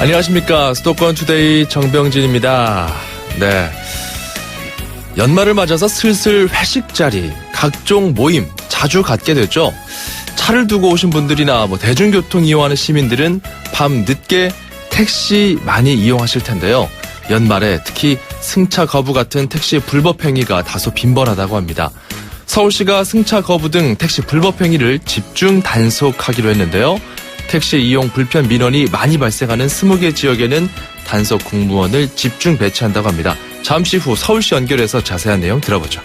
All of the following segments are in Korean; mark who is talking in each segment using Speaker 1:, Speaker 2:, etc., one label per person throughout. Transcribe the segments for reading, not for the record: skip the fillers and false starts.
Speaker 1: 안녕하십니까. 수도권 투데이 정병진입니다. 네. 연말을 맞아서 슬슬 회식 자리, 각종 모임 자주 갖게 됐죠. 차를 두고 오신 분들이나 대중교통 이용하는 시민들은 밤 늦게 택시 많이 이용하실 텐데요. 연말에 특히 승차 거부 같은 택시 불법 행위가 다소 빈번하다고 합니다. 서울시가 승차 거부 등 택시 불법 행위를 집중 단속하기로 했는데요. 택시 이용 불편 민원이 많이 발생하는 20개 지역에는 단속 공무원을 집중 배치한다고 합니다. 잠시 후 서울시 연결해서 자세한 내용 들어보죠.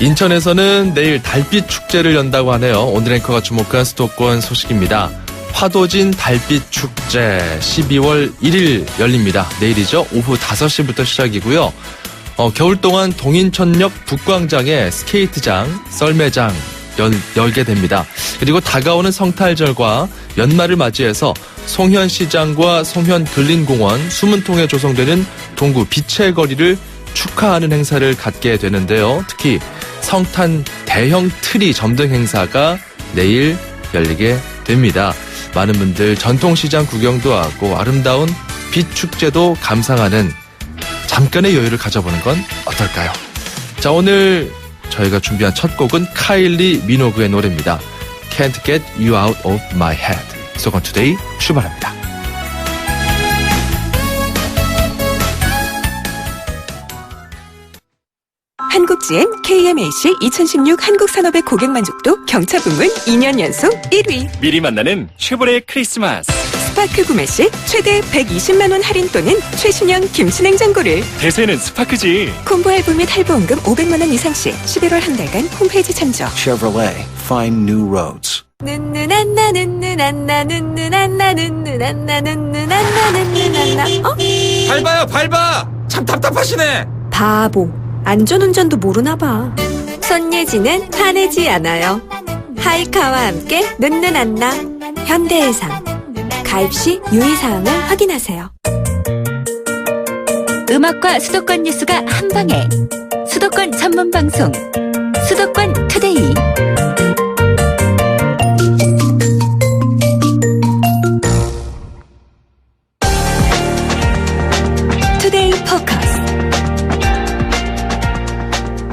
Speaker 1: 인천에서는 내일 달빛 축제를 연다고 하네요. 오늘 앵커가 주목한 수도권 소식입니다. 화도진 달빛 축제 12월 1일 열립니다. 내일이죠. 오후 5시부터 시작이고요. 겨울 동안 동인천역 북광장에 스케이트장, 썰매장 열게 됩니다. 그리고 다가오는 성탄절과 연말을 맞이해서 송현시장과 송현근린공원, 수문통에 조성되는 동구 빛의 거리를 축하하는 행사를 갖게 되는데요. 특히 성탄 대형 트리 점등 행사가 내일 열리게 됩니다. 많은 분들 전통시장 구경도 하고 아름다운 빛 축제도 감상하는 잠깐의 여유를 가져보는 건 어떨까요? 자, 오늘 저희가 준비한 첫 곡은 카일리 미노그의 노래입니다. Can't Get You Out of My Head. 수도권 투데이 출발합니다.
Speaker 2: 한국GM KMAC 2016 한국산업의 고객 만족도 경차 부문 2년 연속 1위.
Speaker 3: 미리 만나는 쉐보레 크리스마스.
Speaker 2: 스파크 구매 시 최대 120만 원 할인 또는 최신형 김치냉장고를.
Speaker 3: 대세는 스파크지.
Speaker 2: 콤보 앨범 및 할부원금 500만 원 이상 시 11월 한 달간 홈페이지 참조.
Speaker 4: Chevrolet, find new roads.
Speaker 5: 밟아! 참 답답하시네.
Speaker 2: 바보. 안전운전도 모르나 봐. 손예진은 화내지 않아요. 하이카와 함께 눈누난나. 현대해상. 가입 시 유의사항을 확인하세요.
Speaker 6: 음악과 수도권 뉴스가 한방에. 수도권 전문 방송 수도권 투데이.
Speaker 2: 투데이 포커스.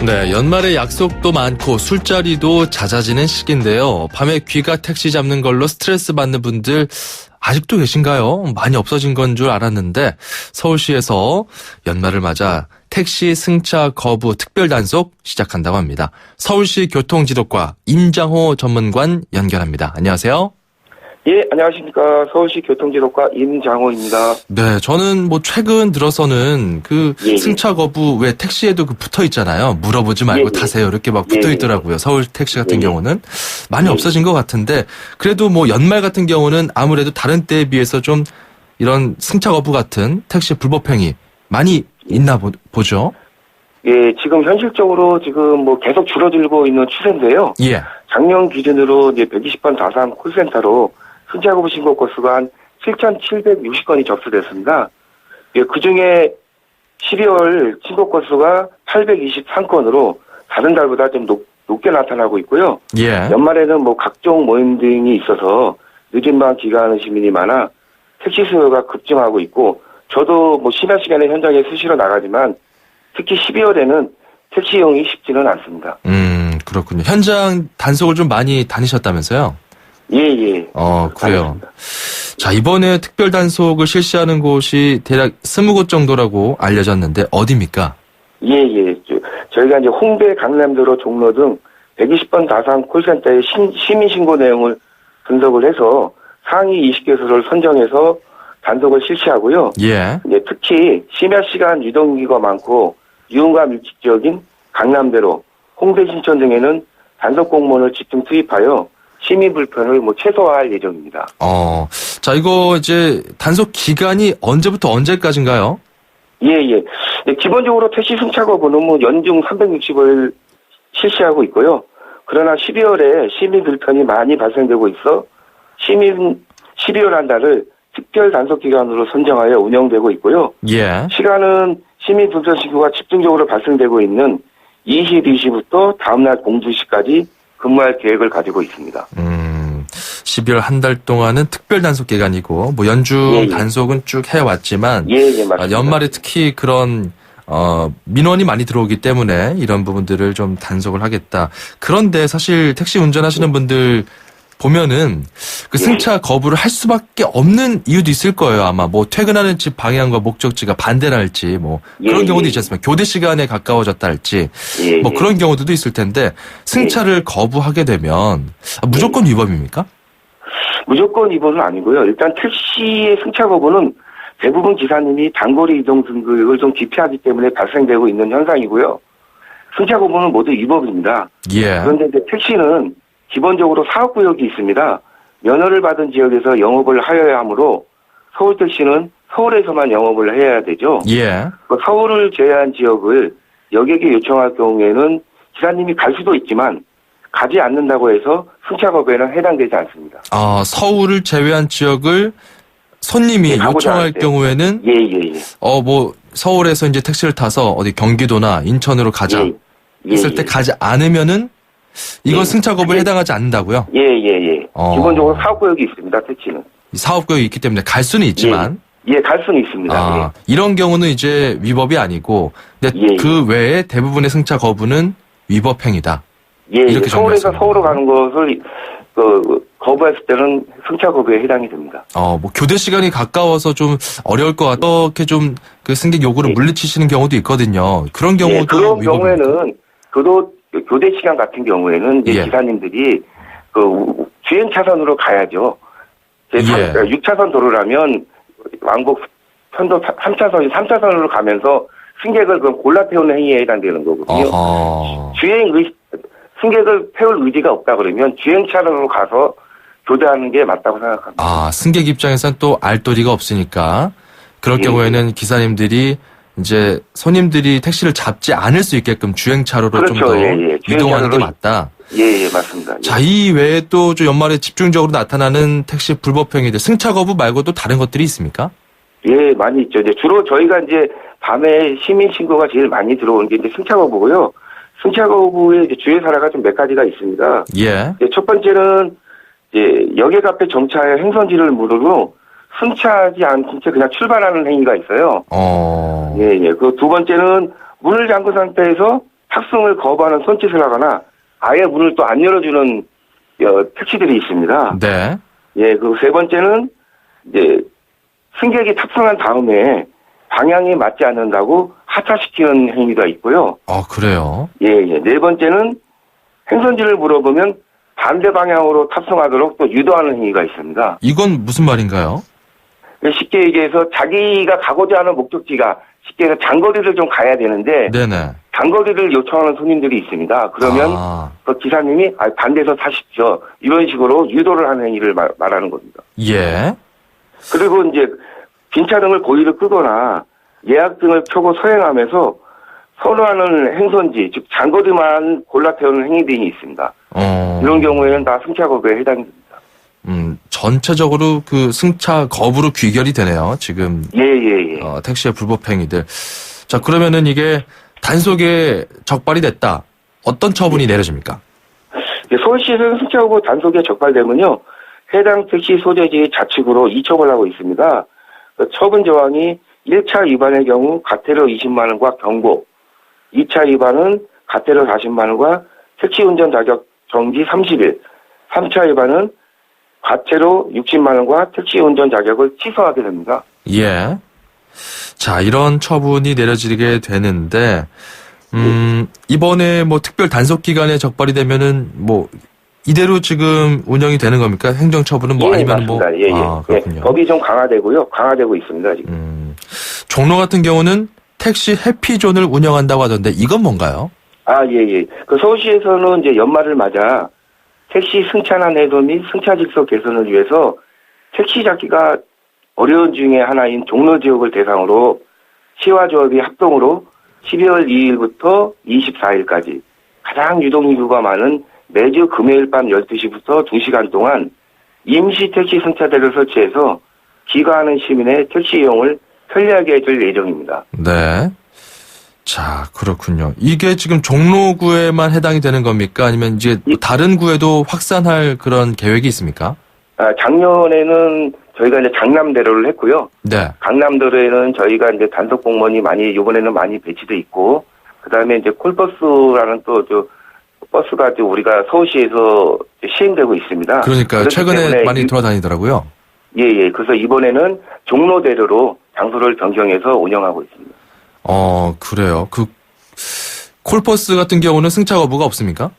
Speaker 1: 네, 연말에 약속도 많고 술자리도 잦아지는 시기인데요. 밤에 귀가 택시 잡는 걸로 스트레스 받는 분들 아직도 계신가요? 많이 없어진 건 줄 알았는데 서울시에서 연말을 맞아 택시 승차 거부 특별 단속 시작한다고 합니다. 서울시 교통지도과 임장호 전문관 연결합니다. 안녕하세요.
Speaker 7: 예, 안녕하십니까. 서울시 교통지도과 임장호입니다.
Speaker 1: 네, 저는 최근 들어서는 승차 거부 왜 택시에도 붙어 있잖아요. 물어보지 말고 타세요. 이렇게 붙어 있더라고요. 서울 택시 같은 경우는 많이 없어진 것 같은데 그래도 연말 같은 경우는 아무래도 다른 때에 비해서 좀 이런 승차 거부 같은 택시 불법 행위 많이 있나 보죠.
Speaker 7: 예, 지금 현실적으로 계속 줄어들고 있는 추세인데요.
Speaker 1: 예.
Speaker 7: 작년 기준으로 이제 120번 다산 콜센터로 승차 거부 신고 건수가 한 7,760건이 접수됐습니다. 예, 그 중에 12월 신고 건수가 823건으로 다른 달보다 좀 높게 나타나고 있고요.
Speaker 1: 예.
Speaker 7: 연말에는 각종 모임 등이 있어서 늦은 밤 귀가하는 시민이 많아 택시 수요가 급증하고 있고 저도 심야 시간에 현장에 수시로 나가지만 특히 12월에는 택시 이용이 쉽지는 않습니다.
Speaker 1: 그렇군요. 현장 단속을 좀 많이 다니셨다면서요?
Speaker 7: 예.
Speaker 1: 그래요. 자, 이번에 특별 단속을 실시하는 곳이 대략 20곳 정도라고 알려졌는데 어디입니까?
Speaker 7: 예. 저희가 이제 홍대, 강남도로, 종로 등 120번 다산 콜센터의 시민 신고 내용을 분석을 해서 상위 20개소를 선정해서 단속을 실시하고요.
Speaker 1: 예.
Speaker 7: 이제 특히 심야 시간 유동인구가 많고 유흥과 밀집 지역인 강남대로, 홍대, 신촌 등에는 단속 공무원을 집중 투입하여 시민 불편을 최소화할 예정입니다.
Speaker 1: 자, 이거 이제 단속 기간이 언제부터 언제까지인가요?
Speaker 7: 예. 기본적으로 택시 승차 거부는 연중 365일 실시하고 있고요. 그러나 12월에 시민 불편이 많이 발생되고 있어 12월 한 달을 특별 단속 기간으로 선정하여 운영되고 있고요.
Speaker 1: 예.
Speaker 7: 시간은 시민 불편 신고가 집중적으로 발생되고 있는 22시부터 다음날 02시까지 근무할 계획을 가지고 있습니다.
Speaker 1: 12월 한 달 동안은 특별 단속 기간이고 뭐 연중
Speaker 7: 예, 예.
Speaker 1: 단속은 쭉 해왔지만
Speaker 7: 예, 맞습니다.
Speaker 1: 연말에 특히 그런 민원이 많이 들어오기 때문에 이런 부분들을 좀 단속을 하겠다. 그런데 사실 택시 운전하시는 분들 보면은 그 승차 거부를 할 수밖에 없는 이유도 있을 거예요. 아마 뭐 퇴근하는 집 방향과 목적지가 반대랄지 뭐 그런
Speaker 7: 예,
Speaker 1: 경우도
Speaker 7: 예.
Speaker 1: 있지 않습니까? 교대 시간에 가까워졌다 할지
Speaker 7: 예,
Speaker 1: 뭐
Speaker 7: 예.
Speaker 1: 그런 경우도 있을 텐데 승차를 거부하게 되면 무조건 위법입니까?
Speaker 7: 무조건 위반은 아니고요. 일단 택시의 승차 거부는 대부분 기사님이 단거리 이동 등급을 좀 기피하기 때문에 발생되고 있는 현상이고요. 승차 거부는 모두 위법입니다.
Speaker 1: 예.
Speaker 7: 그런데 이제 택시는 기본적으로 사업구역이 있습니다. 면허를 받은 지역에서 영업을 하여야 하므로 서울택시는 서울에서만 영업을 해야 되죠.
Speaker 1: 예.
Speaker 7: 그 서울을 제외한 지역을 여객에 요청할 경우에는 기사님이 갈 수도 있지만 가지 않는다고 해서 승차 거부에는 해당되지 않습니다.
Speaker 1: 서울을 제외한 지역을 손님이
Speaker 7: 예, 가고자
Speaker 1: 요청할
Speaker 7: 할 때.
Speaker 1: 경우에는
Speaker 7: 예.
Speaker 1: 뭐 서울에서 이제 택시를 타서 어디 경기도나 인천으로 가자 했을 때 가지 않으면은 이건
Speaker 7: 예.
Speaker 1: 승차 거부에 해당하지 않는다고요?
Speaker 7: 예. 기본적으로 사업구역이 있습니다, 택시는.
Speaker 1: 사업구역이 있기 때문에 갈 수는 있지만
Speaker 7: 갈 수는 있습니다.
Speaker 1: 이런 경우는 이제 위법이 아니고 근데
Speaker 7: 예.
Speaker 1: 그 외에 대부분의 승차 거부는 위법 행위다.
Speaker 7: 예.
Speaker 1: 이렇게
Speaker 7: 서울에서
Speaker 1: 정리했습니다.
Speaker 7: 서울로 가는 것을 거부했을 때는 승차 거부에 해당이 됩니다.
Speaker 1: 뭐 교대 시간이 가까워서 좀 어려울 것 같아. 이렇게 좀 그 승객 요구를
Speaker 7: 예.
Speaker 1: 물리치시는 경우도 있거든요. 그런 경우도
Speaker 7: 그런
Speaker 1: 위법입니까?
Speaker 7: 경우에는 교대 시간 같은 경우에는 이제
Speaker 1: 예.
Speaker 7: 기사님들이 주행 차선으로 가야죠.
Speaker 1: 예.
Speaker 7: 6차선 도로라면 왕복 편도 3차선으로 가면서 승객을 그럼 골라 태우는 행위에 해당되는 거거든요.
Speaker 1: 어허.
Speaker 7: 승객을 태울 의지가 없다 그러면 주행 차선으로 가서 교대하는 게 맞다고 생각합니다.
Speaker 1: 승객 입장에서는 또 알도리가 없으니까 그럴
Speaker 7: 예.
Speaker 1: 경우에는 기사님들이 이제 손님들이 택시를 잡지 않을 수 있게끔 주행차로로
Speaker 7: 그렇죠.
Speaker 1: 좀 더
Speaker 7: 예.
Speaker 1: 이동하는 게
Speaker 7: 주행차로로-
Speaker 1: 맞다.
Speaker 7: 예, 맞습니다. 예.
Speaker 1: 자, 이 외에 또 좀 연말에 집중적으로 나타나는 택시 불법 행위들, 승차 거부 말고도 다른 것들이 있습니까?
Speaker 7: 예, 많이 있죠. 이제 주로 저희가 이제 밤에 시민 신고가 제일 많이 들어오는 게 이제 승차 거부고요. 승차 거부의 이제 주요 사례가 좀 몇 가지가 있습니다.
Speaker 1: 예.
Speaker 7: 첫 번째는 이제 여객 앞에 정차해 행선지를 물으로 승차하지 않은 채 그냥 출발하는 행위가 있어요. 예. 그 두 번째는 문을 잠근 상태에서 탑승을 거부하는 손짓을 하거나 아예 문을 또 안 열어주는 택시들이 있습니다.
Speaker 1: 네.
Speaker 7: 예, 그 세 번째는 이제 승객이 탑승한 다음에 방향이 맞지 않는다고 하차시키는 행위가 있고요.
Speaker 1: 그래요?
Speaker 7: 예. 네 번째는 행선지를 물어보면 반대 방향으로 탑승하도록 또 유도하는 행위가 있습니다.
Speaker 1: 이건 무슨 말인가요?
Speaker 7: 쉽게 얘기해서 자기가 가고자 하는 목적지가 쉽게 해서 장거리를 좀 가야 되는데
Speaker 1: 네네.
Speaker 7: 장거리를 요청하는 손님들이 있습니다. 그러면 그 기사님이 반대에서 타십시오. 이런 식으로 유도를 하는 행위를 말하는 겁니다.
Speaker 1: 예.
Speaker 7: 그리고 이제 빈차등을 고의로 끄거나 예약등을 켜고 서행하면서 선호하는 행선지, 즉 장거리만 골라 태우는 행위들이 있습니다. 이런 경우에는 다 승차 거부에 해당이 됩니다.
Speaker 1: 전체적으로 그 승차 거부로 귀결이 되네요. 지금
Speaker 7: 예.
Speaker 1: 택시의 불법 행위들. 자, 그러면은 이게 단속에 적발이 됐다. 어떤 처분이 내려집니까?
Speaker 7: 서울시에서는 승차 거부 단속에 적발되면요, 해당 택시 소재지의 자칙으로 이첩을 하고 있습니다. 처분 조항이 1차 위반의 경우 과태료 20만 원과 경고, 2차 위반은 과태료 40만 원과 택시 운전 자격 정지 30일, 3차 위반은 과태료 60만 원과 택시 운전 자격을 취소하게 됩니다.
Speaker 1: 예. 자, 이런 처분이 내려지게 되는데, 이번에 뭐 특별 단속 기간에 적발이 되면은 뭐 이대로 지금 운영이 되는 겁니까? 행정 처분은 뭐 아니면
Speaker 7: 맞습니다.
Speaker 1: 뭐 그렇군요.
Speaker 7: 법이 좀 강화되고요. 강화되고 있습니다, 지금.
Speaker 1: 종로 같은 경우는 택시 해피존을 운영한다고 하던데 이건 뭔가요?
Speaker 7: 예. 그 서울시에서는 이제 연말을 맞아 택시 승차난 해소 및 승차 질서 개선을 위해서 택시 잡기가 어려운 중에 하나인 종로 지역을 대상으로 시와 조합이 합동으로 12월 2일부터 24일까지 가장 유동인구가 많은 매주 금요일 밤 12시부터 2시간 동안 임시 택시 승차대를 설치해서 귀가하는 시민의 택시 이용을 편리하게 해줄 예정입니다.
Speaker 1: 네. 자, 그렇군요. 이게 지금 종로구에만 해당이 되는 겁니까? 아니면 이제 다른 구에도 확산할 그런 계획이 있습니까?
Speaker 7: 작년에는 저희가 이제 강남대로를 했고요.
Speaker 1: 네.
Speaker 7: 강남대로에는 저희가 이제 단속 공무원이 이번에는 많이 배치돼 있고, 그 다음에 이제 콜버스라는 또 버스가 우리가 서울시에서 시행되고 있습니다.
Speaker 1: 그러니까 최근에 많이 돌아다니더라고요.
Speaker 7: 예. 그래서 이번에는 종로대로로 장소를 변경해서 운영하고 있습니다.
Speaker 1: 그래요. 콜버스 같은 경우는 승차 거부가 없습니까?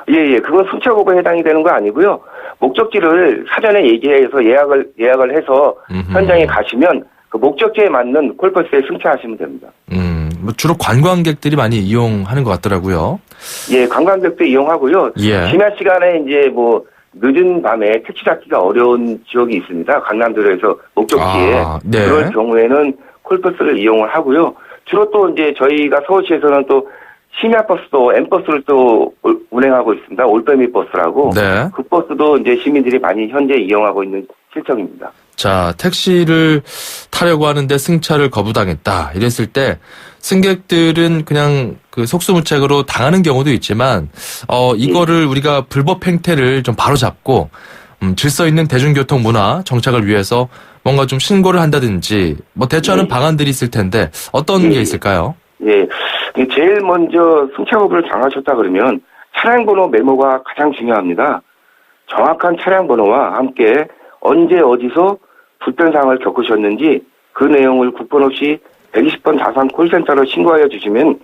Speaker 7: 예. 그건 승차 거부에 해당이 되는 거 아니고요. 목적지를 사전에 얘기해서 예약을 해서 현장에 가시면 그 목적지에 맞는 콜버스에 승차하시면 됩니다.
Speaker 1: 뭐 주로 관광객들이 많이 이용하는 것 같더라고요.
Speaker 7: 예, 관광객도 이용하고요.
Speaker 1: 예.
Speaker 7: 지난 시간에 이제 늦은 밤에 택시 잡기가 어려운 지역이 있습니다. 강남도로에서 목적지에.
Speaker 1: 네.
Speaker 7: 그럴 경우에는 콜버스를 이용을 하고요. 주로 또 이제 저희가 서울시에서는 또 심야버스도 M버스를 또 운행하고 있습니다. 올빼미 버스라고.
Speaker 1: 네.
Speaker 7: 그 버스도 이제 시민들이 많이 현재 이용하고 있는 실정입니다.
Speaker 1: 자, 택시를 타려고 하는데 승차를 거부당했다. 이랬을 때 승객들은 그냥 그 속수무책으로 당하는 경우도 있지만, 이거를 우리가 불법 행태를 좀 바로잡고, 질서 있는 대중교통 문화 정착을 위해서 뭔가 좀 신고를 한다든지, 대처하는 방안들이 있을 텐데, 어떤 게 있을까요?
Speaker 7: 예. 제일 먼저 승차 거부를 당하셨다 그러면 차량 번호 메모가 가장 중요합니다. 정확한 차량 번호와 함께 언제 어디서 불편 사항을 겪으셨는지 그 내용을 국번 없이 120번 다산 콜센터로 신고하여 주시면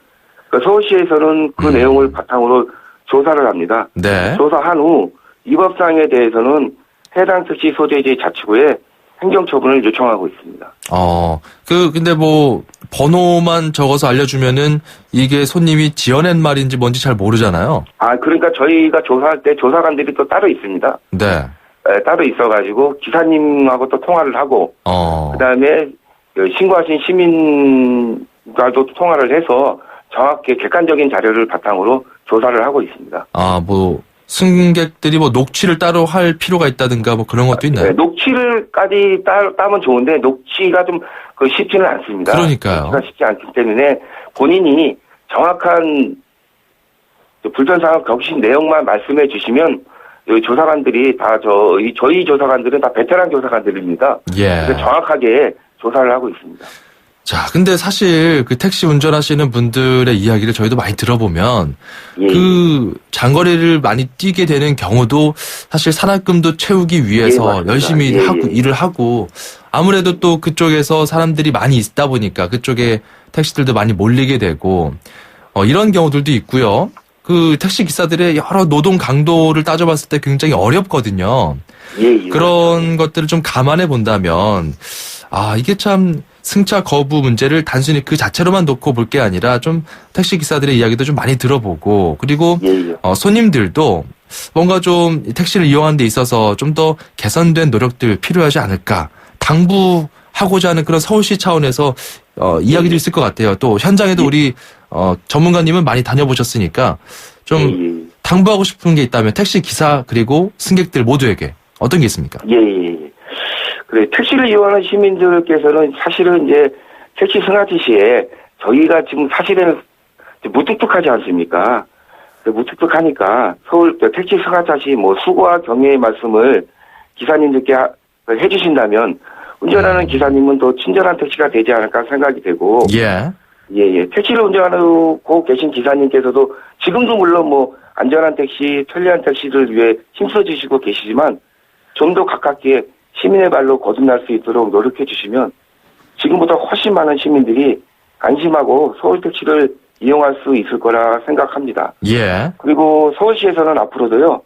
Speaker 7: 서울시에서는 그 내용을 바탕으로 조사를 합니다.
Speaker 1: 네.
Speaker 7: 조사한 후 위법사항에 대해서는 해당 택시 소재지 자치구에 행정처분을 요청하고 있습니다.
Speaker 1: 근데 번호만 적어서 알려주면은 이게 손님이 지어낸 말인지 뭔지 잘 모르잖아요.
Speaker 7: 그러니까 저희가 조사할 때 조사관들이 또 따로 있습니다.
Speaker 1: 네.
Speaker 7: 따로 있어가지고 기사님하고 또 통화를 하고 그다음에 신고하신 시민과도 통화를 해서 정확히 객관적인 자료를 바탕으로 조사를 하고 있습니다.
Speaker 1: 승객들이 녹취를 따로 할 필요가 있다든가 그런 것도 있나요?
Speaker 7: 네, 녹취를까지 따면 좋은데 녹취가 좀 쉽지는 않습니다.
Speaker 1: 그러니까요.
Speaker 7: 녹취가 쉽지 않기 때문에 본인이 정확한 불편 사항을 겪으신 내용만 말씀해 주시면 조사관들이 다 저희 조사관들은 다 베테랑 조사관들입니다.
Speaker 1: 예.
Speaker 7: 그래서 정확하게 조사를 하고 있습니다.
Speaker 1: 자, 근데 사실 그 택시 운전하시는 분들의 이야기를 저희도 많이 들어보면
Speaker 7: 예.
Speaker 1: 그 장거리를 많이 뛰게 되는 경우도 사실 산학금도 채우기 위해서
Speaker 7: 예,
Speaker 1: 열심히 일을 하고 아무래도 또 그쪽에서 사람들이 많이 있다 보니까 그쪽에 택시들도 많이 몰리게 되고 이런 경우들도 있고요. 그 택시 기사들의 여러 노동 강도를 따져봤을 때 굉장히 어렵거든요.
Speaker 7: 예.
Speaker 1: 그런 것들을 좀 감안해 본다면 이게 참 승차 거부 문제를 단순히 그 자체로만 놓고 볼 게 아니라 좀 택시 기사들의 이야기도 좀 많이 들어보고 그리고 손님들도 뭔가 좀 택시를 이용하는 데 있어서 좀 더 개선된 노력들 필요하지 않을까 당부하고자 하는 그런 서울시 차원에서 이야기도 있을 것 같아요. 또 현장에도 우리 전문가님은 많이 다녀보셨으니까 좀 당부하고 싶은 게 있다면 택시 기사 그리고 승객들 모두에게 어떤 게 있습니까?
Speaker 7: 그래, 택시를 이용하는 시민들께서는 사실은 이제 택시 승하차 시에 저희가 지금 사실은 무뚝뚝하지 않습니까? 무뚝뚝하니까 서울 택시 승하차 시 수고와 경의의 말씀을 기사님들께 해주신다면 운전하는 기사님은 더 친절한 택시가 되지 않을까 생각이 되고. 예. 택시를 운전하고 계신 기사님께서도 지금도 물론 안전한 택시, 편리한 택시를 위해 힘써주시고 계시지만 좀 더 가깝게 시민의 발로 거듭날 수 있도록 노력해 주시면 지금보다 훨씬 많은 시민들이 안심하고 서울 택시를 이용할 수 있을 거라 생각합니다.
Speaker 1: 예.
Speaker 7: 그리고 서울시에서는 앞으로도요,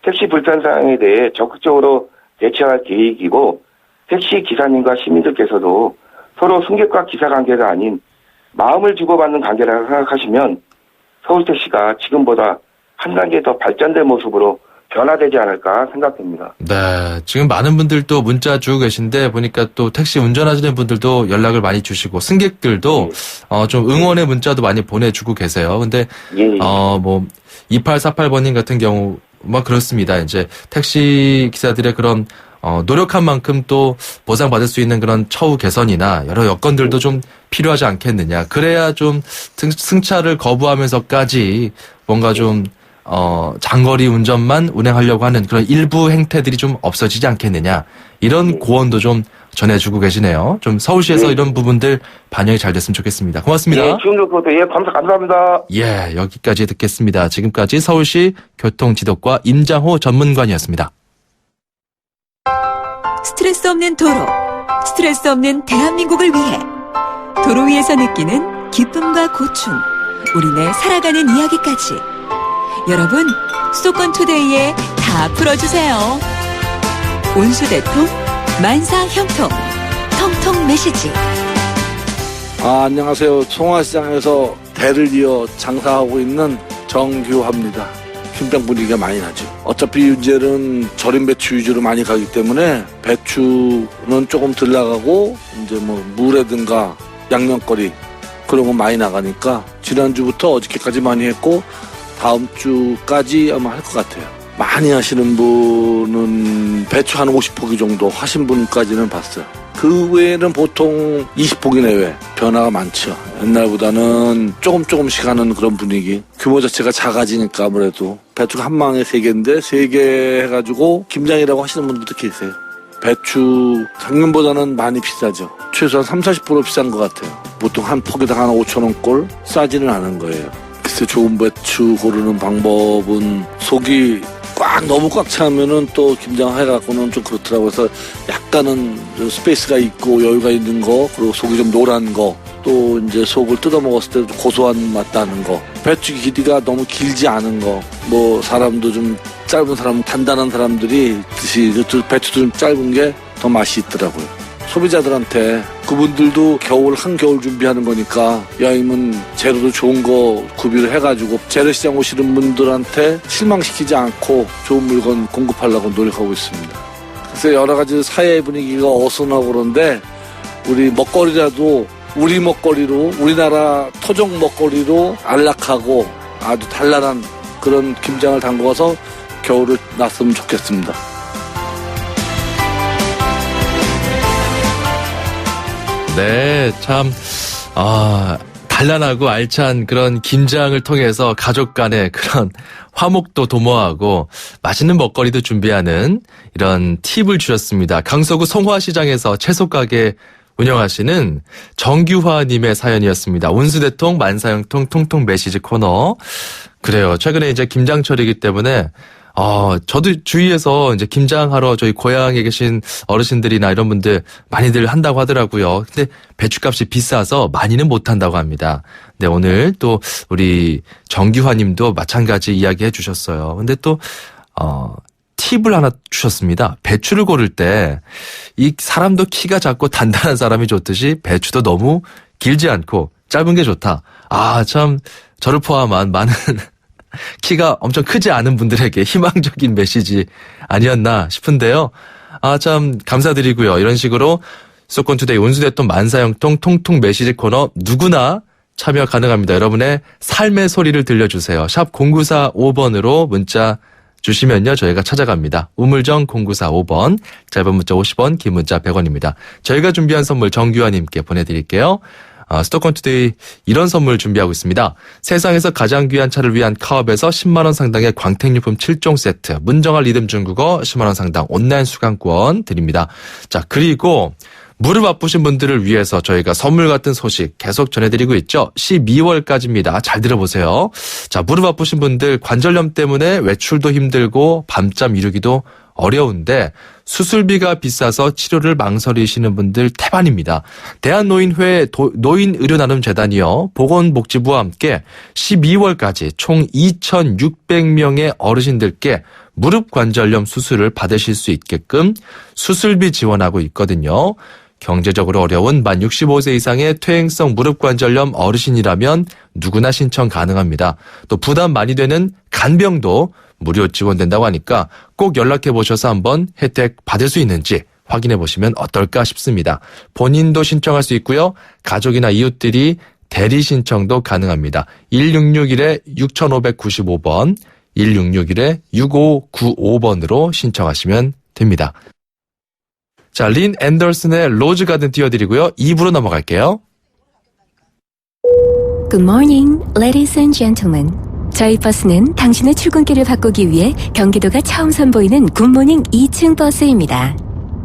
Speaker 7: 택시 불편 사항에 대해 적극적으로 대처할 계획이고 택시 기사님과 시민들께서도 서로 승객과 기사 관계가 아닌 마음을 주고받는 관계라고 생각하시면 서울 택시가 지금보다 한 단계 더 발전된 모습으로 변화되지 않을까 생각됩니다.
Speaker 1: 네, 지금 많은 분들도 문자 주고 계신데 보니까 또 택시 운전하시는 분들도 연락을 많이 주시고 승객들도 좀 응원의 문자도 많이 보내주고 계세요. 근데 2848번님 같은 경우 그렇습니다. 이제 택시 기사들의 그런 노력한 만큼 또 보상받을 수 있는 그런 처우 개선이나 여러 여건들도 좀 필요하지 않겠느냐. 그래야 좀 승차를 거부하면서까지 뭔가 좀 장거리 운전만 운행하려고 하는 그런 일부 행태들이 좀 없어지지 않겠느냐. 이런 고언도 좀 전해주고 계시네요. 좀 서울시에서 이런 부분들 반영이 잘 됐으면 좋겠습니다. 고맙습니다.
Speaker 7: 예, 지금도 그것도 감사합니다.
Speaker 1: 예, 여기까지 듣겠습니다. 지금까지 서울시 교통지도과 임장호 전문관이었습니다.
Speaker 2: 스트레스 없는 도로, 스트레스 없는 대한민국을 위해 도로 위에서 느끼는 기쁨과 고충, 우리네 살아가는 이야기까지 여러분 수도권 투데이에 다 풀어주세요. 온수대통, 만사형통, 통통 메시지.
Speaker 8: 안녕하세요. 송화시장에서 대를 이어 장사하고 있는 정규화입니다. 김장 분위기가 많이 나죠. 어차피 이제는 절임 배추 위주로 많이 가기 때문에 배추는 조금 덜 나가고 이제 뭐 무라든가 양념거리 그런 거 많이 나가니까 지난주부터 어저께까지 많이 했고 다음 주까지 아마 할 것 같아요. 많이 하시는 분은 배추 한 50포기 정도 하신 분까지는 봤어요. 그 외에는 보통 20포기 내외 변화가 많죠. 옛날보다는 조금씩 하는 그런 분위기. 규모 자체가 작아지니까 아무래도 배추가 한 망에 3개인데 3개 해가지고 김장이라고 하시는 분들도 계세요. 배추 작년보다는 많이 비싸죠. 최소한 30-40% 비싼 것 같아요. 보통 한 포기당 한 5,000원꼴 싸지는 않은 거예요. 글쎄 좋은 배추 고르는 방법은 속이 너무 꽉 차면은 또 김장해갖고는 좀 그렇더라고요. 그래서 약간은 스페이스가 있고 여유가 있는 거, 그리고 속이 좀 노란 거, 또 이제 속을 뜯어 먹었을 때 고소한 맛 나는 거, 배추 길이가 너무 길지 않은 거, 뭐 사람도 좀 짧은 사람, 단단한 사람들이 배추도 좀 짧은 게 더 맛이 있더라고요. 소비자들한테 그분들도 한겨울 준비하는 거니까 야임은 재료도 좋은 거 구비를 해가지고 재래시장 오시는 분들한테 실망시키지 않고 좋은 물건 공급하려고 노력하고 있습니다. 그래서 여러 가지 사회 분위기가 어수선하고 그런데 우리 먹거리라도 우리 먹거리로 우리나라 토종 먹거리로 안락하고 아주 단란한 그런 김장을 담궈서 겨울을 났으면 좋겠습니다.
Speaker 1: 네, 참, 단란하고 알찬 그런 김장을 통해서 가족 간의 그런 화목도 도모하고 맛있는 먹거리도 준비하는 이런 팁을 주셨습니다. 강서구 송화시장에서 채소가게 운영하시는 정규화님의 사연이었습니다. 온수대통, 만사형통, 통통 메시지 코너. 그래요. 최근에 이제 김장철이기 때문에 저도 주위에서 이제 김장하러 저희 고향에 계신 어르신들이나 이런 분들 많이들 한다고 하더라고요. 근데 배추값이 비싸서 많이는 못 한다고 합니다. 근데 오늘 또 우리 정규화 님도 마찬가지 이야기 해 주셨어요. 근데 또, 팁을 하나 주셨습니다. 배추를 고를 때 이 사람도 키가 작고 단단한 사람이 좋듯이 배추도 너무 길지 않고 짧은 게 좋다. 참 저를 포함한 많은 키가 엄청 크지 않은 분들에게 희망적인 메시지 아니었나 싶은데요. 참 감사드리고요. 이런 식으로 수도권투데이 온수대통 만사형통 통통 메시지 코너 누구나 참여 가능합니다. 여러분의 삶의 소리를 들려주세요. 샵 0945번으로 문자 주시면요. 저희가 찾아갑니다. 우물정 0945번, 짧은 문자 50원, 긴 문자 100원입니다. 저희가 준비한 선물 정규환님께 보내드릴게요. 수도권투데이 이런 선물 준비하고 있습니다. 세상에서 가장 귀한 차를 위한 카업에서 10만원 상당의 광택유품 7종 세트, 문정아 리듬 중국어 10만원 상당 온라인 수강권 드립니다. 자, 그리고 무릎 아프신 분들을 위해서 저희가 선물 같은 소식 계속 전해드리고 있죠. 12월까지입니다. 잘 들어보세요. 자, 무릎 아프신 분들 관절염 때문에 외출도 힘들고 밤잠 이루기도 어려운데 수술비가 비싸서 치료를 망설이시는 분들 태반입니다. 대한노인회 노인의료나눔재단이요. 보건복지부와 함께 12월까지 총 2,600명의 어르신들께 무릎 관절염 수술을 받으실 수 있게끔 수술비 지원하고 있거든요. 경제적으로 어려운 만 65세 이상의 퇴행성 무릎 관절염 어르신이라면 누구나 신청 가능합니다. 또 부담 많이 되는 간병도 무료 지원된다고 하니까 꼭 연락해 보셔서 한번 혜택 받을 수 있는지 확인해 보시면 어떨까 싶습니다. 본인도 신청할 수 있고요. 가족이나 이웃들이 대리 신청도 가능합니다. 1661-6595번, 1661-6595번으로 신청하시면 됩니다. 자, 린 앤더슨의 로즈 가든 띄워드리고요. 2부로 넘어갈게요.
Speaker 9: Good morning, ladies and gentlemen. 저희 버스는 당신의 출근길을 바꾸기 위해 경기도가 처음 선보이는 굿모닝 2층 버스입니다.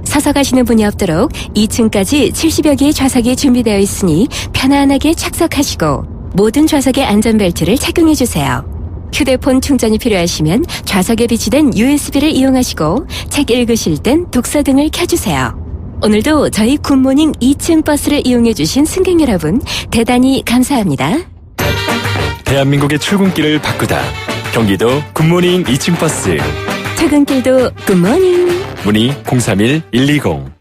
Speaker 9: 서서 가시는 분이 없도록 2층까지 70여 개의 좌석이 준비되어 있으니 편안하게 착석하시고 모든 좌석에 안전벨트를 착용해주세요. 휴대폰 충전이 필요하시면 좌석에 비치된 USB를 이용하시고 책 읽으실 땐 독서 등을 켜주세요. 오늘도 저희 굿모닝 2층 버스를 이용해주신 승객 여러분 대단히 감사합니다.
Speaker 3: 대한민국의 출근길을 바꾸다. 경기도 굿모닝 2층 버스.
Speaker 9: 퇴근길도 굿모닝.
Speaker 3: 문의 031-120.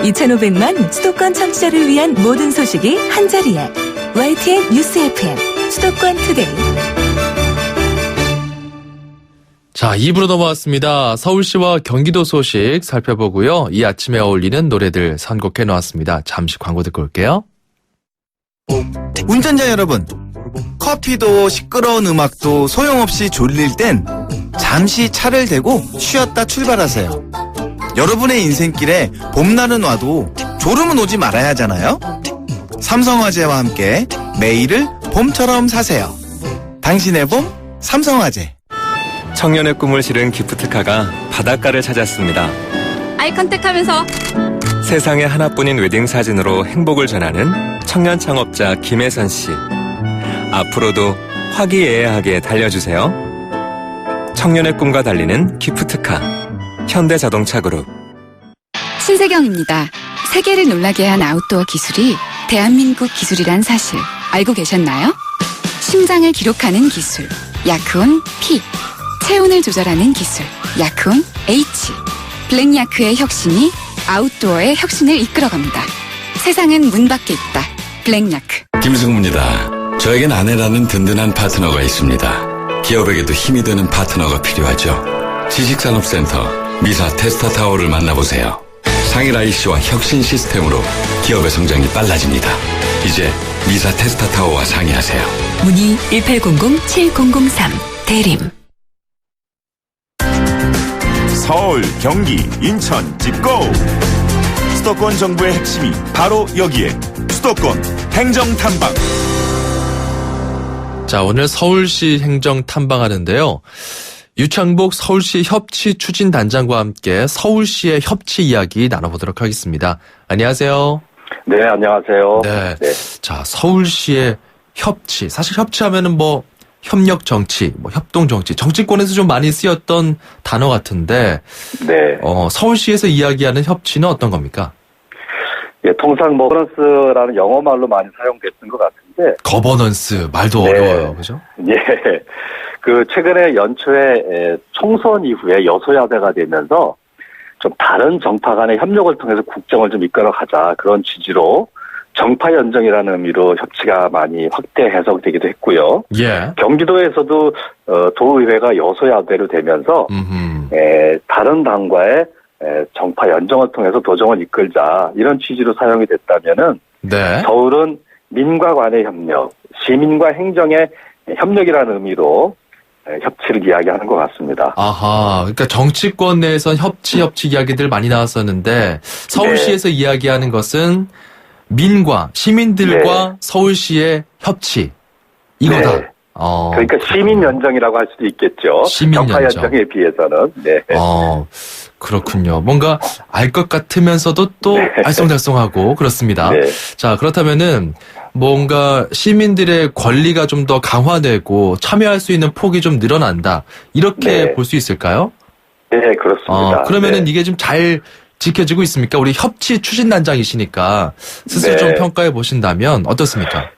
Speaker 2: 2,500만 수도권 청취자를 위한 모든 소식이 한자리에 YTN 뉴스 FM 수도권 투데이.
Speaker 1: 자, 2부로 넘어왔습니다. 서울시와 경기도 소식 살펴보고요. 이 아침에 어울리는 노래들 선곡해 놓았습니다. 잠시 광고 듣고 올게요.
Speaker 10: 운전자 여러분, 커피도 시끄러운 음악도 소용없이 졸릴 땐 잠시 차를 대고 쉬었다 출발하세요. 여러분의 인생길에 봄날은 와도 졸음은 오지 말아야 하잖아요. 삼성화재와 함께 매일을 봄처럼 사세요. 당신의 봄, 삼성화재.
Speaker 3: 청년의 꿈을 실은 기프트카가 바닷가를 찾았습니다.
Speaker 6: 아이컨택하면서
Speaker 3: 세상에 하나뿐인 웨딩 사진으로 행복을 전하는 청년 창업자 김혜선 씨. 앞으로도 화기애애하게 달려주세요. 청년의 꿈과 달리는 기프트카. 현대자동차그룹.
Speaker 11: 신세경입니다. 세계를 놀라게 한 아웃도어 기술이 대한민국 기술이란 사실 알고 계셨나요? 심장을 기록하는 기술 야크온 P, 체온을 조절하는 기술 야크온 H, 블랙야크의 혁신이 아웃도어의 혁신을 이끌어갑니다. 세상은 문 밖에 있다. 블랙야크.
Speaker 12: 김승무입니다. 저에겐 아내라는 든든한 파트너가 있습니다. 기업에게도 힘이 되는 파트너가 필요하죠. 지식산업센터 미사 테스타타워를 만나보세요. 상일 IC와 혁신 시스템으로 기업의 성장이 빨라집니다. 이제 미사 테스타타워와 상의하세요.
Speaker 2: 문의 1800-7003 대림.
Speaker 13: 서울, 경기, 인천, 집고! 수도권 정부의 핵심이 바로 여기에 수도권 행정탐방.
Speaker 1: 자, 오늘 서울시 행정 탐방하는데요. 유창복 서울시 협치 추진단장과 함께 서울시의 협치 이야기 나눠보도록 하겠습니다. 안녕하세요.
Speaker 7: 네, 안녕하세요.
Speaker 1: 네. 자, 서울시의 협치. 사실 협치하면은 뭐 협력 정치, 뭐 협동 정치, 정치권에서 좀 많이 쓰였던 단어 같은데,
Speaker 7: 네.
Speaker 1: 서울시에서 이야기하는 협치는 어떤 겁니까?
Speaker 7: 예, 통상 뭐 거버넌스라는 영어 말로 많이 사용됐던 것 같은데.
Speaker 1: 거버넌스 말도
Speaker 7: 네.
Speaker 1: 어려워요, 그죠?
Speaker 7: 예. 그 최근에 연초에 총선 이후에 여소야대가 되면서 좀 다른 정파 간의 협력을 통해서 국정을 좀 이끌어가자 그런 취지로 정파 연정이라는 의미로 협치가 많이 확대 해석되기도 했고요.
Speaker 1: 예.
Speaker 7: 경기도에서도 도의회가 여소야대로 되면서 다른 당과의 정파 연정을 통해서 도정을 이끌자 이런 취지로 사용이 됐다면은
Speaker 1: 네.
Speaker 7: 서울은 민과 관의 협력, 시민과 행정의 협력이라는 의미로 협치를 이야기하는 것 같습니다.
Speaker 1: 아하, 그러니까 정치권 내에선 협치 이야기들 많이 나왔었는데 서울시에서 이야기하는 것은 민과 시민들과
Speaker 7: 네.
Speaker 1: 서울시의 협치 이거다.
Speaker 7: 네. 그러니까 시민 연정이라고 할 수도 있겠죠.
Speaker 1: 시민
Speaker 7: 정파
Speaker 1: 연정.
Speaker 7: 연정에 비해서는. 네.
Speaker 1: 그렇군요. 뭔가 알 것 같으면서도 또 알쏭달쏭하고 그렇습니다.
Speaker 7: 네.
Speaker 1: 자, 그렇다면은 뭔가 시민들의 권리가 좀 더 강화되고 참여할 수 있는 폭이 좀 늘어난다. 이렇게 볼 수 있을까요?
Speaker 7: 네, 그렇습니다.
Speaker 1: 그러면은 이게 좀 잘 지켜지고 있습니까? 우리 협치 추진단장이시니까 스스로 좀 평가해 보신다면 어떻습니까?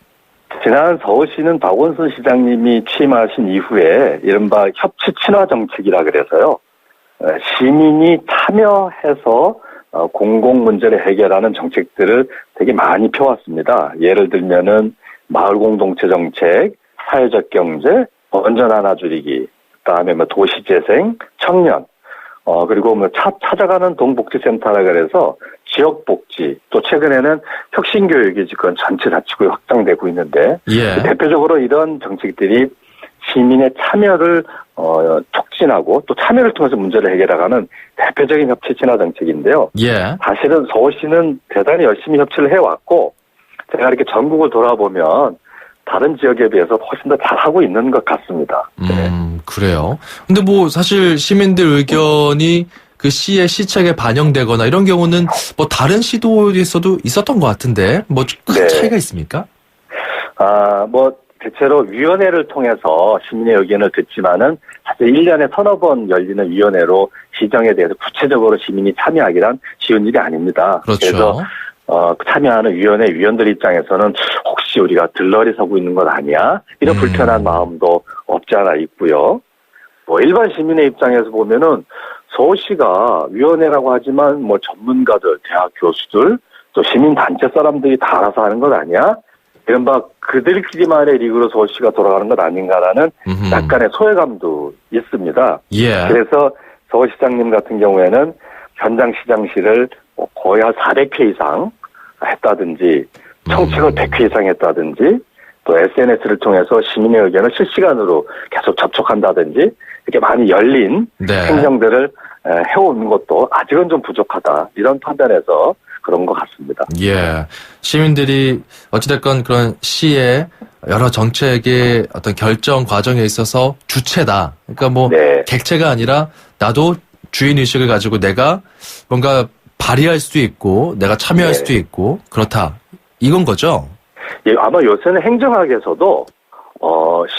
Speaker 7: 지난 서울시는 박원순 시장님이 취임하신 이후에 이른바 협치 친화 정책이라 그래서요. 시민이 참여해서 공공 문제를 해결하는 정책들을 되게 많이 펴왔습니다. 예를 들면은 마을 공동체 정책, 사회적 경제, 원전 하나 줄이기, 그다음에 뭐 도시재생, 청년, 그리고 뭐 찾아가는 동복지센터라 그래서 지역복지, 또 최근에는 혁신교육이 지금 전체 자치구에 확장되고 있는데 대표적으로 이런 정책들이
Speaker 14: 시민의 참여를 촉진하고 또 참여를 통해서 문제를 해결하는 대표적인 협치 친화 정책인데요.
Speaker 1: 예.
Speaker 14: 사실은 서울시는 대단히 열심히 협치를 해왔고 제가 이렇게 전국을 돌아보면 다른 지역에 비해서 훨씬 더 잘하고 있는 것 같습니다.
Speaker 1: 그래요. 근데 뭐 사실 시민들 의견이 그 시의 시책에 반영되거나 이런 경우는 뭐 다른 시도에서도 있었던 것 같은데 뭐 큰 차이가 있습니까?
Speaker 14: 뭐 대체로 위원회를 통해서 시민의 의견을 듣지만은 사실 1년에 서너 번 열리는 위원회로 시정에 대해서 구체적으로 시민이 참여하기란 쉬운 일이 아닙니다.
Speaker 1: 그렇죠.
Speaker 14: 그래서 참여하는 위원회 위원들 입장에서는 혹시 우리가 들러리 서고 있는 것 아니야? 이런 불편한 마음도 없지 않아 있고요. 뭐 일반 시민의 입장에서 보면은 서울시가 위원회라고 하지만 뭐 전문가들, 대학 교수들, 또 시민단체 사람들이 다 알아서 하는 것 아니야? 이른바 그들끼리만의 리그로 서울시가 돌아가는 것 아닌가라는 약간의 소외감도 있습니다.
Speaker 1: 예.
Speaker 14: 그래서 서울시장님 같은 경우에는 현장 시장실을 거의 한 400회 이상 했다든지 청책을 100회 이상 했다든지 또 SNS를 통해서 시민의 의견을 실시간으로 계속 접촉한다든지 이렇게 많이 열린 행정들을 해오는 것도 아직은 좀 부족하다. 이런 판단에서 그런 것 같습니다.
Speaker 1: 예. 시민들이 어찌됐건 그런 시의 여러 정책의 어떤 결정 과정에 있어서 주체다. 그러니까 뭐 객체가 아니라 나도 주인의식을 가지고 내가 뭔가 발휘할 수도 있고 내가 참여할 수도 있고 그렇다. 이건 거죠?
Speaker 14: 예, 아마 요새는 행정학에서도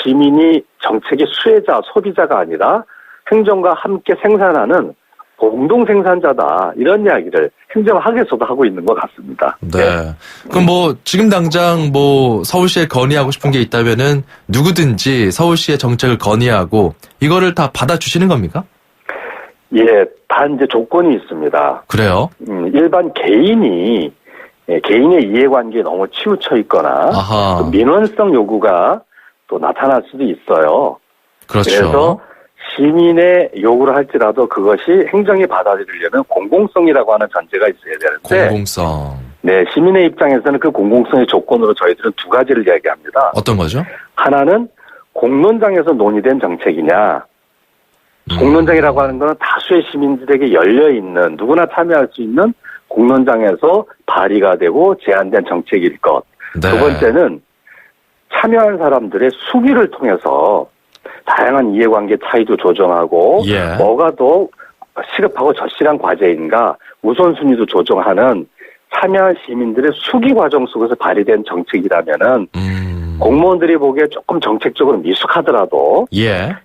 Speaker 14: 시민이 정책의 수혜자, 소비자가 아니라 행정과 함께 생산하는 공동 생산자다. 이런 이야기를 행정학에서도 하고 있는 것 같습니다.
Speaker 1: 네. 그럼 뭐 지금 당장 뭐 서울시에 건의하고 싶은 게 있다면은 누구든지 서울시의 정책을 건의하고 이거를 다 받아주시는 겁니까?
Speaker 14: 예, 단 이제 조건이 있습니다.
Speaker 1: 그래요?
Speaker 14: 일반 개인의 이해관계에 너무 치우쳐 있거나 또 민원성 요구가 또 나타날 수도 있어요.
Speaker 1: 그렇죠.
Speaker 14: 그래서 시민의 요구를 할지라도 그것이 행정이 받아들이려면 공공성이라고 하는 전제가 있어야 되는데
Speaker 1: 공공성.
Speaker 14: 네, 시민의 입장에서는 그 공공성의 조건으로 저희들은 두 가지를 이야기합니다.
Speaker 1: 어떤 거죠?
Speaker 14: 하나는 공론장에서 논의된 정책이냐. 공론장이라고 하는 것은 다수의 시민들에게 열려있는 누구나 참여할 수 있는 공론장에서 발의가 되고 제안된 정책일 것.
Speaker 1: 네.
Speaker 14: 두 번째는 참여한 사람들의 수기를 통해서 다양한 이해관계 차이도 조정하고 뭐가 더 시급하고 절실한 과제인가 우선순위도 조정하는 참여한 시민들의 수기 과정 속에서 발의된 정책이라면은 공무원들이 보기에 조금 정책적으로 미숙하더라도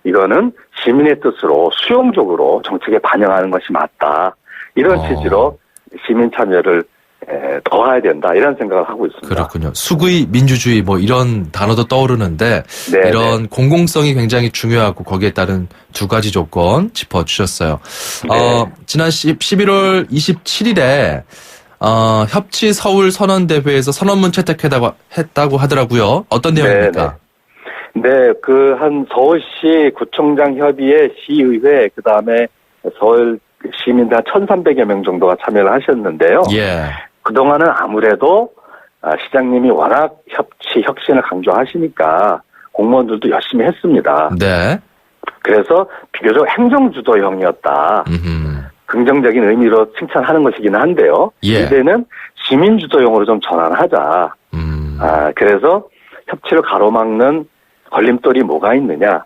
Speaker 14: 이거는 시민의 뜻으로 수용적으로 정책에 반영하는 것이 맞다. 이런 취지로 시민 참여를 더해야 된다. 이런 생각을 하고 있습니다.
Speaker 1: 그렇군요. 수의 민주주의 뭐 이런 단어도 떠오르는데 이런 공공성이 굉장히 중요하고 거기에 따른 두 가지 조건 짚어주셨어요. 지난 11월 27일에 협치 서울 선언대회에서 선언문 채택했다고 하더라고요. 어떤 내용입니까?
Speaker 14: 네, 그 한 서울시 구청장 협의회 시의회 그다음에 서울 시민들 한 1,300여 명 정도가 참여를 하셨는데요. 그동안은 아무래도 시장님이 워낙 혁신을 강조하시니까 공무원들도 열심히 했습니다. 그래서 비교적 행정주도형이었다. 긍정적인 의미로 칭찬하는 것이긴 한데요. 이제는 시민주도형으로 좀 전환하자. 그래서 협치를 가로막는 걸림돌이 뭐가 있느냐.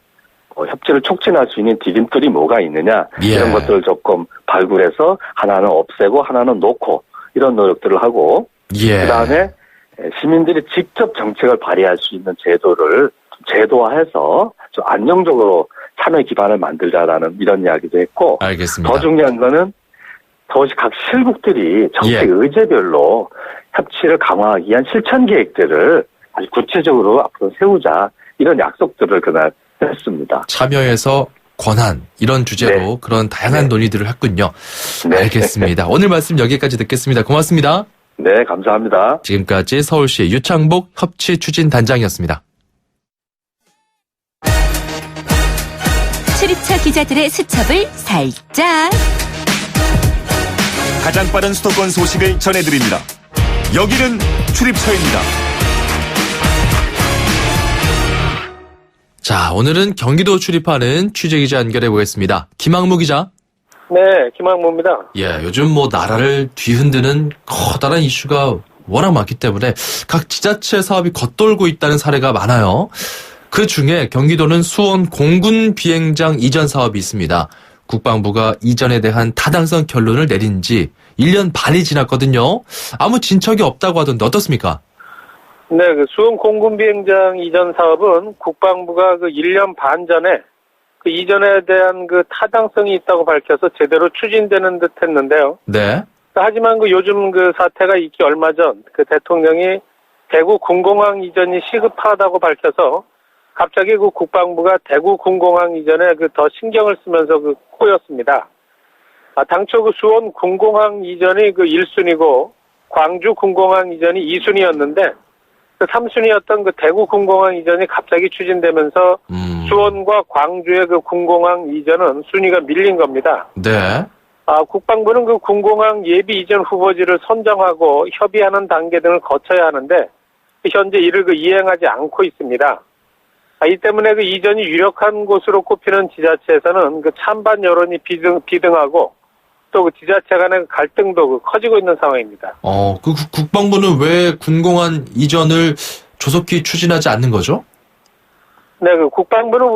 Speaker 14: 협치를 촉진할 수 있는 디딤돌이 뭐가 있느냐. 이런 것들을 조금 발굴해서 하나는 없애고 하나는 놓고 이런 노력들을 하고 그다음에 시민들이 직접 정책을 발휘할 수 있는 제도를 제도화해서 좀 안정적으로 참여 기반을 만들자라는 이런 이야기도 했고
Speaker 1: 알겠습니다.
Speaker 14: 더 중요한 거는 서울시 각 실국들이 정책 의제별로 협치를 강화하기 위한 실천 계획들을 아주 구체적으로 앞으로 세우자 이런 약속들을 그날 했습니다.
Speaker 1: 참여해서 권한 이런 주제로 그런 다양한 논의들을 했군요. 알겠습니다. 오늘 말씀 여기까지 듣겠습니다. 고맙습니다.
Speaker 14: 네, 감사합니다.
Speaker 1: 지금까지 서울시 유창복 협치추진단장이었습니다.
Speaker 6: 출입처 기자들의 수첩을 살짝
Speaker 13: 가장 빠른 수도권 소식을 전해드립니다. 여기는 출입처입니다.
Speaker 1: 자, 오늘은 경기도 출입하는 취재기자 연결해 보겠습니다. 김학무 기자.
Speaker 15: 네, 김학무입니다.
Speaker 1: 예, 요즘 나라를 뒤흔드는 커다란 이슈가 워낙 많기 때문에 각 지자체 사업이 겉돌고 있다는 사례가 많아요. 그 중에 경기도는 수원 공군 비행장 이전 사업이 있습니다. 국방부가 이전에 대한 타당성 결론을 내린 지 1년 반이 지났거든요. 아무 진척이 없다고 하던데 어떻습니까?
Speaker 15: 네, 그 수원 공군 비행장 이전 사업은 국방부가 1년 반 전에 그 이전에 대한 타당성이 있다고 밝혀서 제대로 추진되는 듯 했는데요.
Speaker 1: 네.
Speaker 15: 하지만 요즘 사태가 있기 얼마 전 대통령이 대구 군공항 이전이 시급하다고 밝혀서 갑자기 국방부가 대구 군공항 이전에 더 신경을 쓰면서 꼬였습니다. 당초 수원 군공항 이전이 1순위고 광주 군공항 이전이 2순위였는데 3순위였던 대구 군공항 이전이 갑자기 추진되면서 수원과 광주의 군공항 이전은 순위가 밀린 겁니다.
Speaker 1: 네.
Speaker 15: 국방부는 군공항 예비 이전 후보지를 선정하고 협의하는 단계 등을 거쳐야 하는데 현재 이를 이행하지 않고 있습니다. 이 때문에 이전이 유력한 곳으로 꼽히는 지자체에서는 찬반 여론이 비등하고 또 지자체 간의 갈등도 커지고 있는 상황입니다.
Speaker 1: 국방부는 왜 군공항 이전을 조속히 추진하지 않는 거죠?
Speaker 15: 네, 국방부는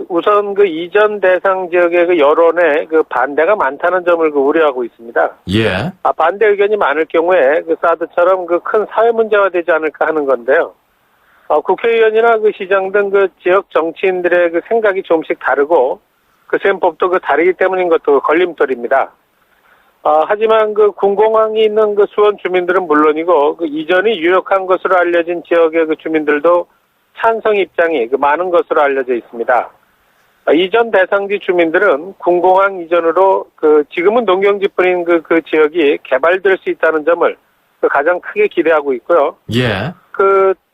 Speaker 15: 우선 이전 대상 지역의 여론에 반대가 많다는 점을 우려하고 있습니다.
Speaker 1: 예.
Speaker 15: 반대 의견이 많을 경우에 사드처럼 큰 사회 문제가 되지 않을까 하는 건데요. 국회의원이나 시장 등 지역 정치인들의 생각이 조금씩 다르고 셈법도 다르기 때문인 것도 걸림돌입니다. 하지만 군공항이 있는 수원 주민들은 물론이고 이전이 유력한 것으로 알려진 지역의 주민들도 찬성 입장이 많은 것으로 알려져 있습니다. 이전 대상지 주민들은 군공항 이전으로 지금은 농경지뿐인 그 지역이 개발될 수 있다는 점을 가장 크게 기대하고 있고요.
Speaker 1: 예.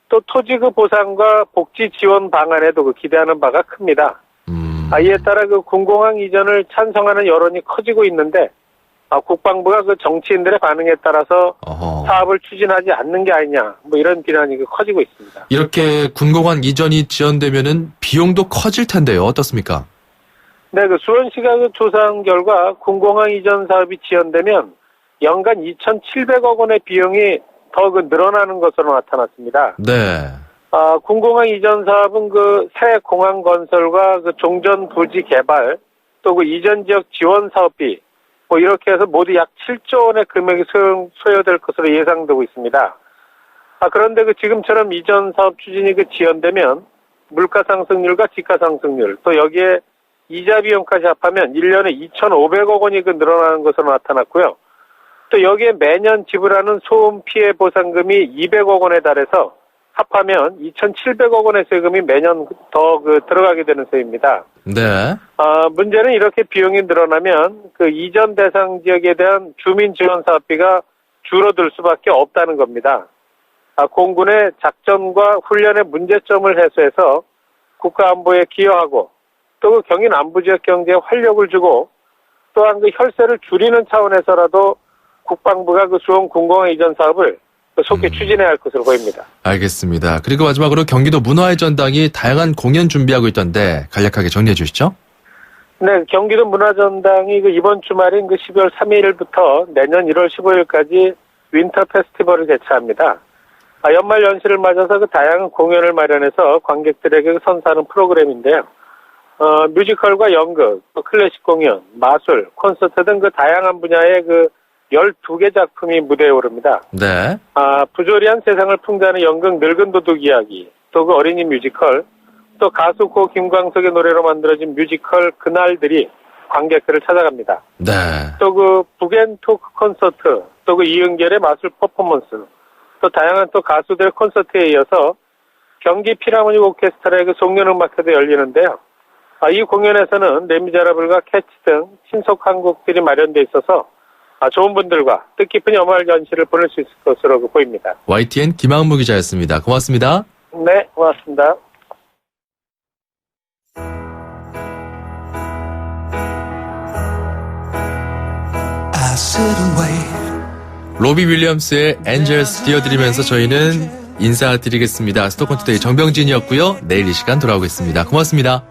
Speaker 15: 또 토지 보상과 복지 지원 방안에도 기대하는 바가 큽니다. 이에 따라 군공항 이전을 찬성하는 여론이 커지고 있는데 국방부가 정치인들의 반응에 따라서 사업을 추진하지 않는 게 아니냐 이런 비난이 커지고 있습니다.
Speaker 1: 이렇게 군공항 이전이 지연되면은 비용도 커질 텐데요. 어떻습니까?
Speaker 15: 네, 수원시가 조사한 결과 군공항 이전 사업이 지연되면 연간 2,700억 원의 비용이 더 늘어나는 것으로 나타났습니다.
Speaker 1: 네.
Speaker 15: 군공항 이전 사업은 새 공항 건설과 종전 부지 개발 또 이전 지역 지원 사업비 이렇게 해서 모두 약 7조 원의 금액이 소요될 것으로 예상되고 있습니다. 그런데 지금처럼 이전 사업 추진이 지연되면 물가 상승률과 지가 상승률 또 여기에 이자 비용까지 합하면 1년에 2,500억 원이 늘어나는 것으로 나타났고요. 또 여기에 매년 지불하는 소음 피해 보상금이 200억 원에 달해서 합하면 2,700억 원의 세금이 매년 더 들어가게 되는 셈입니다.
Speaker 1: 네.
Speaker 15: 문제는 이렇게 비용이 늘어나면 이전 대상 지역에 대한 주민 지원 사업비가 줄어들 수밖에 없다는 겁니다. 공군의 작전과 훈련의 문제점을 해소해서 국가 안보에 기여하고 또 경인 남부 지역 경제에 활력을 주고 또한 혈세를 줄이는 차원에서라도 국방부가 수원 군공항 이전 사업을 속히 추진해야 할 것으로 보입니다.
Speaker 1: 알겠습니다. 그리고 마지막으로 경기도 문화의 전당이 다양한 공연 준비하고 있던데 간략하게 정리해 주시죠.
Speaker 15: 네, 경기도 문화전당이 이번 주말인 12월 3일부터 내년 1월 15일까지 윈터 페스티벌을 개최합니다. 연말 연시를 맞아서 다양한 공연을 마련해서 관객들에게 선사하는 프로그램인데요. 뮤지컬과 연극, 클래식 공연, 마술, 콘서트 등 다양한 분야의 12개 작품이 무대에 오릅니다.
Speaker 1: 네.
Speaker 15: 부조리한 세상을 풍자하는 연극 늙은 도둑 이야기, 또 어린이 뮤지컬, 또 가수 고 김광석의 노래로 만들어진 뮤지컬 그날들이 관객들을 찾아갑니다.
Speaker 1: 네.
Speaker 15: 또 북앤토크 콘서트, 또 이은결의 마술 퍼포먼스, 또 다양한 또 가수들의 콘서트에 이어서 경기 필하모닉 오케스트라의 송년음악회도 열리는데요. 이 공연에서는 레미제라블과 캐치 등 신속한 곡들이 마련돼 있어서 좋은 분들과 뜻깊은 연말 연시를 보낼 수 있을 것으로 보입니다.
Speaker 1: YTN 김학무 기자였습니다. 고맙습니다.
Speaker 15: 네, 고맙습니다.
Speaker 1: 로비 윌리엄스의 엔젤스 띄워드리면서 저희는 인사드리겠습니다. 수도권 투데이 정병진이었고요. 내일 이 시간 돌아오겠습니다. 고맙습니다.